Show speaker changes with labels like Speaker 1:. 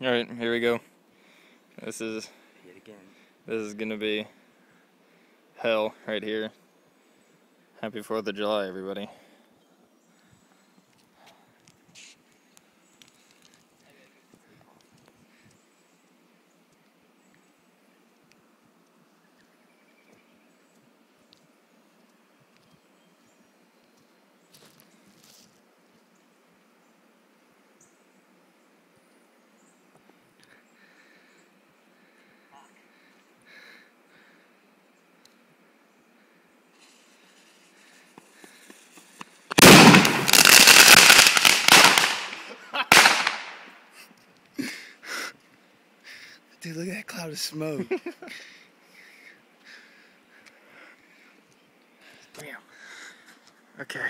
Speaker 1: Alright, here we go. This is
Speaker 2: Yet again.
Speaker 1: This is gonna be hell right here. Happy 4th of July, everybody.
Speaker 2: Dude, look at that cloud of smoke.
Speaker 1: Damn. Okay.